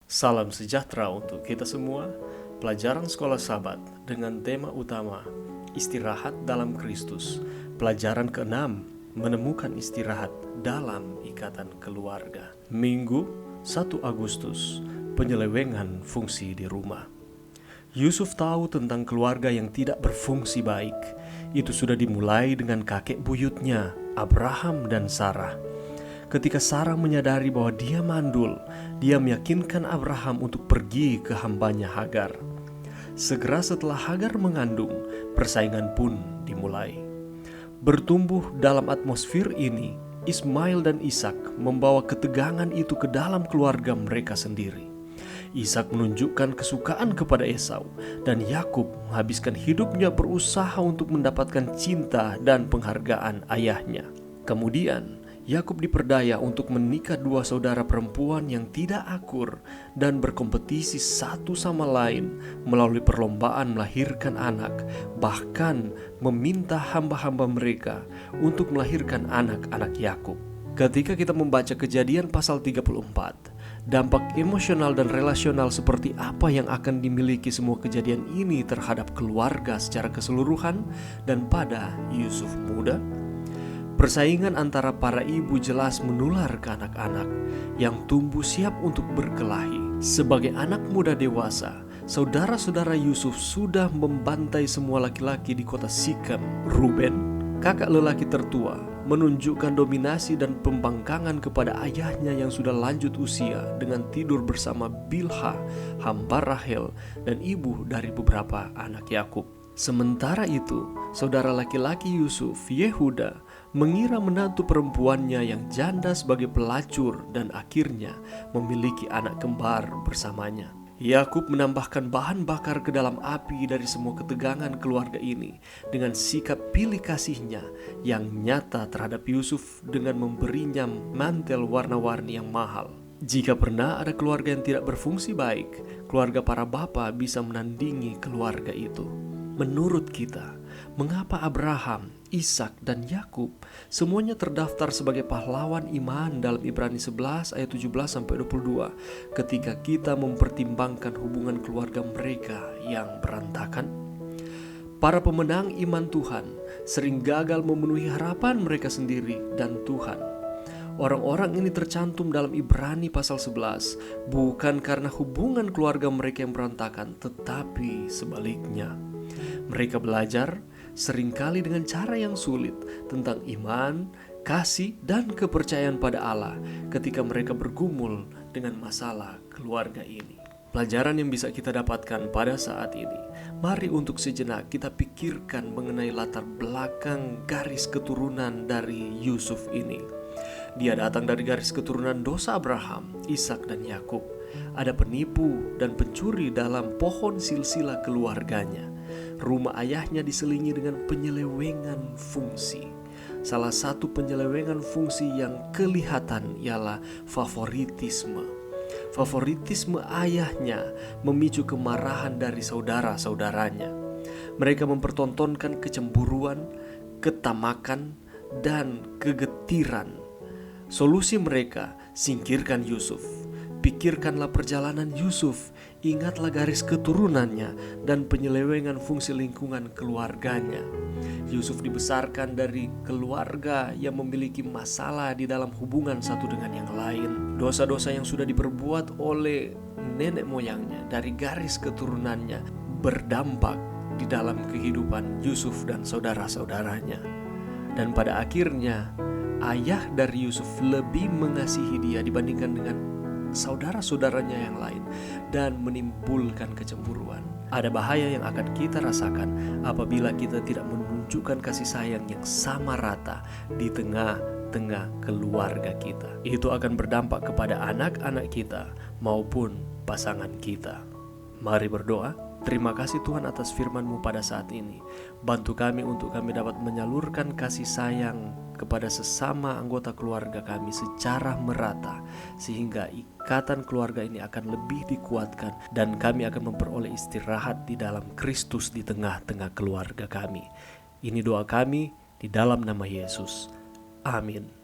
Salam sejahtera untuk kita semua. Pelajaran Sekolah Sabat dengan tema utama Istirahat dalam Kristus. Pelajaran ke-6, menemukan istirahat dalam ikatan keluarga. Minggu 1 Agustus, penyelewengan fungsi di rumah. Yusuf tahu tentang keluarga yang tidak berfungsi baik. Itu sudah dimulai dengan kakek buyutnya, Abraham dan Sarah. Ketika Sarah menyadari bahwa dia mandul, dia meyakinkan Abraham untuk pergi ke hambanya Hagar. Segera setelah Hagar mengandung, persaingan pun dimulai. Bertumbuh dalam atmosfer ini, Ismail dan Ishak membawa ketegangan itu ke dalam keluarga mereka sendiri. Ishak menunjukkan kesukaan kepada Esau, dan Yakub menghabiskan hidupnya berusaha untuk mendapatkan cinta dan penghargaan ayahnya. Kemudian Yakub diperdaya untuk menikah dua saudara perempuan yang tidak akur dan berkompetisi satu sama lain melalui perlombaan melahirkan anak, bahkan meminta hamba-hamba mereka untuk melahirkan anak-anak Yakub. Ketika kita membaca Kejadian pasal 34, dampak emosional dan relasional seperti apa yang akan dimiliki semua kejadian ini terhadap keluarga secara keseluruhan dan pada Yusuf muda? Persaingan antara para ibu jelas menular ke anak-anak yang tumbuh siap untuk berkelahi. Sebagai anak muda dewasa, saudara-saudara Yusuf sudah membantai semua laki-laki di kota Sikem. Ruben, kakak lelaki tertua, menunjukkan dominasi dan pembangkangan kepada ayahnya yang sudah lanjut usia dengan tidur bersama Bilha, hamba Rahel, dan ibu dari beberapa anak Yakub. Sementara itu, saudara laki-laki Yusuf, Yehuda, mengira menantu perempuannya yang janda sebagai pelacur dan akhirnya memiliki anak kembar bersamanya. Yakub menambahkan bahan bakar ke dalam api dari semua ketegangan keluarga ini dengan sikap pilih kasihnya yang nyata terhadap Yusuf dengan memberinya mantel warna-warni yang mahal. Jika pernah ada keluarga yang tidak berfungsi baik, keluarga para bapa bisa menandingi keluarga itu. Menurut kita, mengapa Abraham, Ishak, dan Yakub semuanya terdaftar sebagai pahlawan iman dalam Ibrani 11 ayat 17-22 ketika kita mempertimbangkan hubungan keluarga mereka yang berantakan? Para pemenang iman Tuhan sering gagal memenuhi harapan mereka sendiri dan Tuhan. Orang-orang ini tercantum dalam Ibrani pasal 11 bukan karena hubungan keluarga mereka yang berantakan, tetapi sebaliknya. Mereka belajar seringkali dengan cara yang sulit tentang iman, kasih, dan kepercayaan pada Allah ketika mereka bergumul dengan masalah keluarga ini. Pelajaran yang bisa kita dapatkan pada saat ini, mari untuk sejenak kita pikirkan mengenai latar belakang garis keturunan dari Yusuf ini. Dia datang dari garis keturunan dosa Abraham, Ishak, dan Yakub. Ada penipu dan pencuri dalam pohon silsilah keluarganya. Rumah ayahnya diselingi dengan penyelewengan fungsi. Salah satu penyelewengan fungsi yang kelihatan ialah favoritisme. Favoritisme ayahnya memicu kemarahan dari saudara-saudaranya. Mereka mempertontonkan kecemburuan, ketamakan, dan kegetiran. Solusi mereka, singkirkan Yusuf. Pikirkanlah perjalanan Yusuf, ingatlah garis keturunannya dan penyelewengan fungsi lingkungan keluarganya. Yusuf dibesarkan dari keluarga yang memiliki masalah di dalam hubungan satu dengan yang lain. Dosa-dosa yang sudah diperbuat oleh nenek moyangnya dari garis keturunannya berdampak di dalam kehidupan Yusuf dan saudara-saudaranya. Dan pada akhirnya, ayah dari Yusuf lebih mengasihi dia dibandingkan dengan saudara-saudaranya yang lain dan menimbulkan kecemburuan. Ada bahaya yang akan kita rasakan apabila kita tidak menunjukkan kasih sayang yang sama rata di tengah-tengah keluarga kita. Itu akan berdampak kepada anak-anak kita maupun pasangan kita. Mari berdoa. Terima kasih Tuhan atas firman-Mu pada saat ini. Bantu kami untuk kami dapat menyalurkan kasih sayang kepada sesama anggota keluarga kami secara merata, sehingga ikatan keluarga ini akan lebih dikuatkan dan kami akan memperoleh istirahat di dalam Kristus di tengah-tengah keluarga kami. Ini doa kami di dalam nama Yesus. Amin.